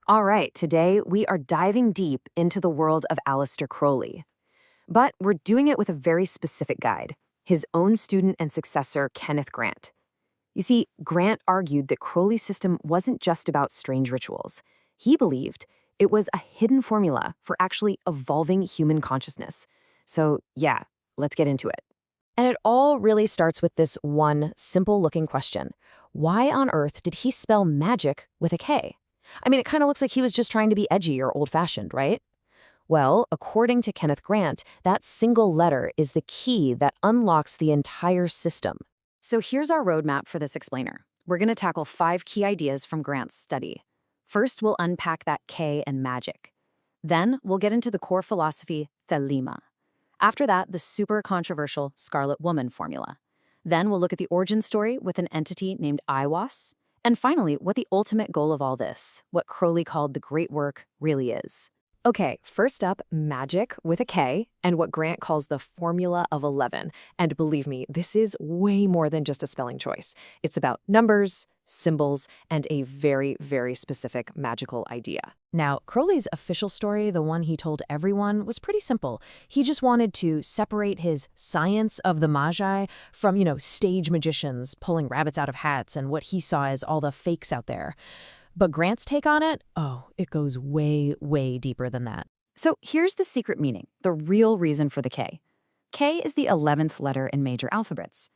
All right, today we are diving deep into the world of Aleister Crowley. But we're doing it with a very specific guide, his own student and successor, Kenneth Grant. You see, Grant argued that Crowley's system wasn't just about strange rituals. He believed it was a hidden formula for actually evolving human consciousness. So, yeah, let's get into it. And it all really starts with this one simple-looking question. Why on earth did he spell magic with a K? I mean, it kind of looks like he was just trying to be edgy or old-fashioned, right? Well, according to Kenneth Grant, that single letter is the key that unlocks the entire system. So here's our roadmap for this explainer. We're going to tackle 5 key ideas from Grant's study. First, we'll unpack that K and magic. Then, we'll get into the core philosophy, Thelema. After that, the super controversial Scarlet Woman formula. Then, we'll look at the origin story with an entity named Aiwass. And finally, what the ultimate goal of all this, what Crowley called the great work, really is. Okay, first up, Magick with a K, and what Grant calls the Formula of 11. And believe me, this is way more than just a spelling choice. It's about numbers, symbols, and a very, very specific magical idea. Now, Crowley's official story, the one he told everyone, was pretty simple. He just wanted to separate his science of the Magi from, stage magicians pulling rabbits out of hats and what he saw as all the fakes out there. But Grant's take on it, it goes way, way deeper than that. So here's the secret meaning, the real reason for the K. K is the 11th letter in major alphabets.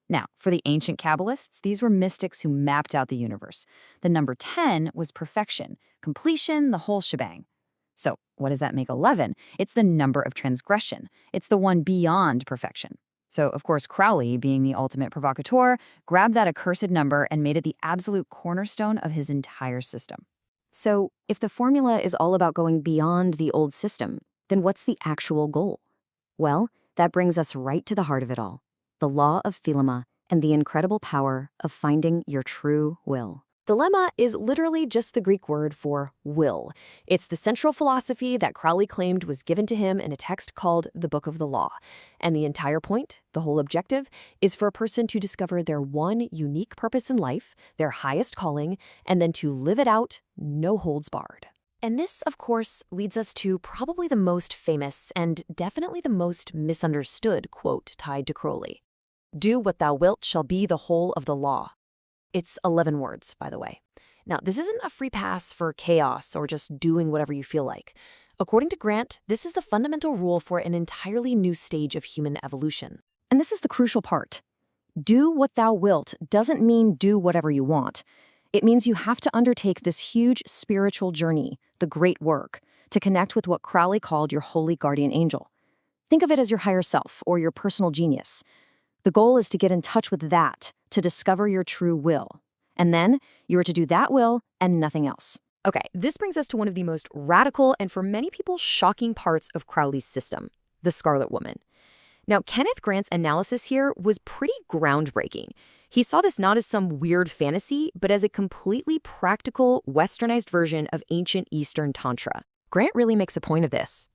Now, for the ancient Kabbalists, these were mystics who mapped out the universe. The number 10 was perfection, completion, the whole shebang. So what does that make 11? It's the number of transgression. It's the one beyond perfection. So, of course, Crowley, being the ultimate provocateur, grabbed that accursed number and made it the absolute cornerstone of his entire system. So, if the formula is all about going beyond the old system, then what's the actual goal? Well, that brings us right to the heart of it all, the law of Thelema and the incredible power of finding your true will. Thelema is literally just the Greek word for will. It's the central philosophy that Crowley claimed was given to him in a text called the Book of the Law. And the entire point, the whole objective, is for a person to discover their one unique purpose in life, their highest calling, and then to live it out, no holds barred. And this, of course, leads us to probably the most famous and definitely the most misunderstood quote tied to Crowley. "Do what thou wilt shall be the whole of the law." It's 11 words, by the way. Now, this isn't a free pass for chaos or just doing whatever you feel like. According to Grant, this is the fundamental rule for an entirely new stage of human evolution. And this is the crucial part. Do what thou wilt doesn't mean do whatever you want. It means you have to undertake this huge spiritual journey, the great work, to connect with what Crowley called your holy guardian angel. Think of it as your higher self or your personal genius. The goal is to get in touch with that, to discover your true will. And then you are to do that will and nothing else. Okay, this brings us to one of the most radical and for many people shocking parts of Crowley's system, the Scarlet Woman. Now, Kenneth Grant's analysis here was pretty groundbreaking. He saw this not as some weird fantasy, but as a completely practical, westernized version of ancient Eastern Tantra. Grant really makes a point of this.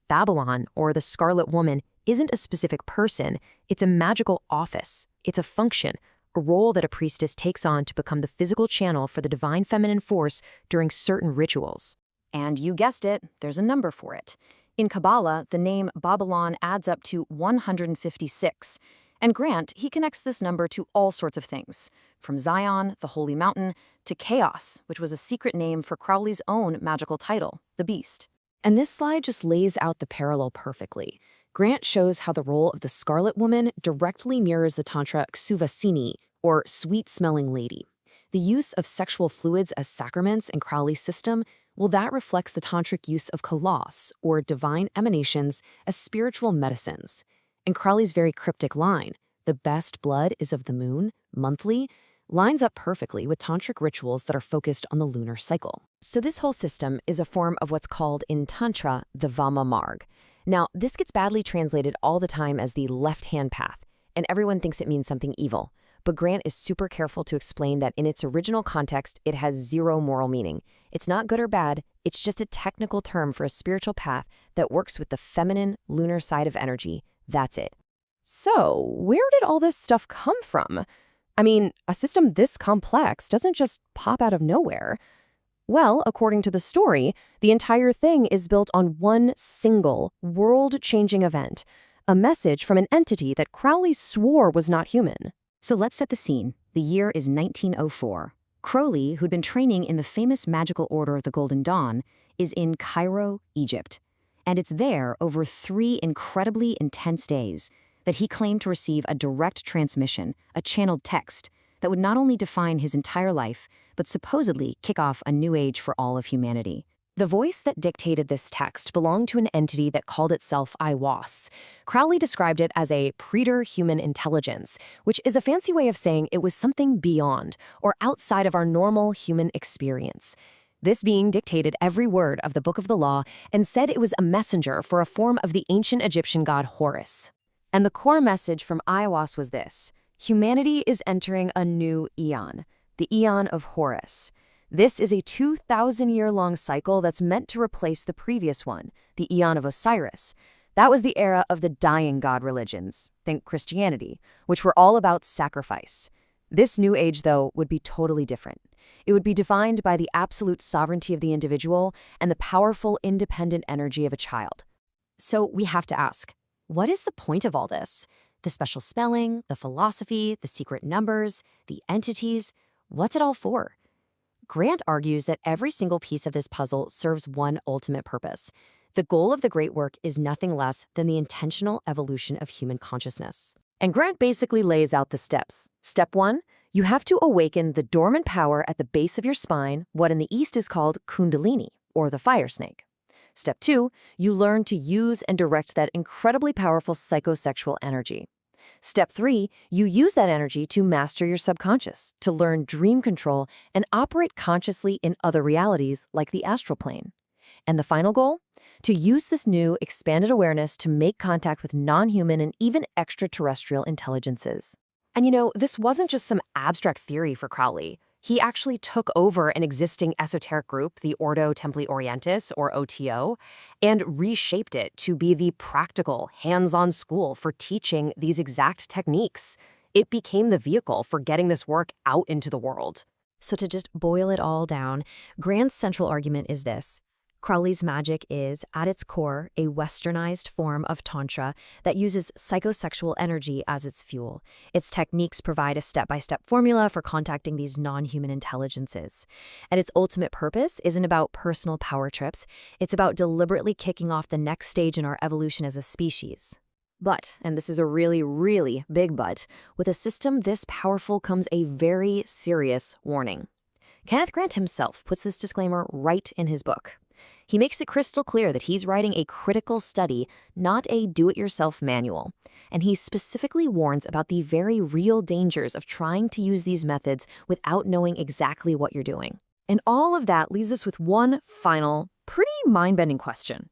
Babylon, or the Scarlet Woman, isn't a specific person, it's a magical office. It's a function, a role that a priestess takes on to become the physical channel for the divine feminine force during certain rituals. And you guessed it, there's a number for it. In Kabbalah, the name Babylon adds up to 156. And Grant, he connects this number to all sorts of things, from Zion, the holy mountain, to Chaos, which was a secret name for Crowley's own magical title, the Beast. And this slide just lays out the parallel perfectly. Grant shows how the role of the Scarlet Woman directly mirrors the Tantra Ksuvasini, or sweet-smelling lady. The use of sexual fluids as sacraments in Crowley's system, well, that reflects the Tantric use of kalas, or divine emanations, as spiritual medicines. And Crowley's very cryptic line, "The best blood is of the moon," monthly, lines up perfectly with Tantric rituals that are focused on the lunar cycle. So this whole system is a form of what's called in Tantra the Vama Marg. Now, this gets badly translated all the time as the left-hand path, and everyone thinks it means something evil. But Grant is super careful to explain that in its original context, it has zero moral meaning. It's not good or bad, it's just a technical term for a spiritual path that works with the feminine, lunar side of energy. That's it. So, where did all this stuff come from? I mean, a system this complex doesn't just pop out of nowhere. Well, according to the story, the entire thing is built on one single, world-changing event, a message from an entity that Crowley swore was not human. So let's set the scene. The year is 1904. Crowley, who'd been training in the famous magical order of the Golden Dawn, is in Cairo, Egypt. And it's there, over 3 incredibly intense days, that he claimed to receive a direct transmission, a channeled text, that would not only define his entire life, but supposedly kick off a new age for all of humanity. The voice that dictated this text belonged to an entity that called itself Aiwass. Crowley described it as a preter-human intelligence, which is a fancy way of saying it was something beyond, or outside of our normal human experience. This being dictated every word of the Book of the Law and said it was a messenger for a form of the ancient Egyptian god Horus. And the core message from Aiwass was this: humanity is entering a new eon, the eon of Horus. This is a 2,000-year-long cycle that's meant to replace the previous one, the Eon of Osiris. That was the era of the dying god religions, think Christianity, which were all about sacrifice. This new age, though, would be totally different. It would be defined by the absolute sovereignty of the individual and the powerful, independent energy of a child. So we have to ask, what is the point of all this? The special spelling, the philosophy, the secret numbers, the entities, what's it all for? Grant argues that every single piece of this puzzle serves one ultimate purpose. The goal of the great work is nothing less than the intentional evolution of human consciousness. And Grant basically lays out the steps. Step 1, you have to awaken the dormant power at the base of your spine, what in the East is called Kundalini, or the fire snake. Step 2, you learn to use and direct that incredibly powerful psychosexual energy. Step 3, you use that energy to master your subconscious, to learn dream control and operate consciously in other realities like the astral plane. And the final goal? To use this new, expanded awareness to make contact with non-human and even extraterrestrial intelligences. And you know, this wasn't just some abstract theory for Crowley. He actually took over an existing esoteric group, the Ordo Templi Orientis, or OTO, and reshaped it to be the practical, hands-on school for teaching these exact techniques. It became the vehicle for getting this work out into the world. So to just boil it all down, Grant's central argument is this: Crowley's magic is, at its core, a westernized form of Tantra that uses psychosexual energy as its fuel. Its techniques provide a step-by-step formula for contacting these non-human intelligences. And its ultimate purpose isn't about personal power trips, it's about deliberately kicking off the next stage in our evolution as a species. But, and this is a really, really big but, with a system this powerful comes a very serious warning. Kenneth Grant himself puts this disclaimer right in his book. He makes it crystal clear that he's writing a critical study, not a do-it-yourself manual. And he specifically warns about the very real dangers of trying to use these methods without knowing exactly what you're doing. And all of that leaves us with one final, pretty mind-bending question.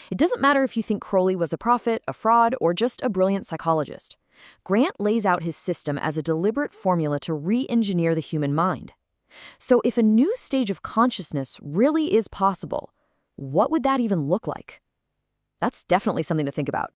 It doesn't matter if you think Crowley was a prophet, a fraud, or just a brilliant psychologist. Grant lays out his system as a deliberate formula to re-engineer the human mind. So if a new stage of consciousness really is possible, what would that even look like? That's definitely something to think about.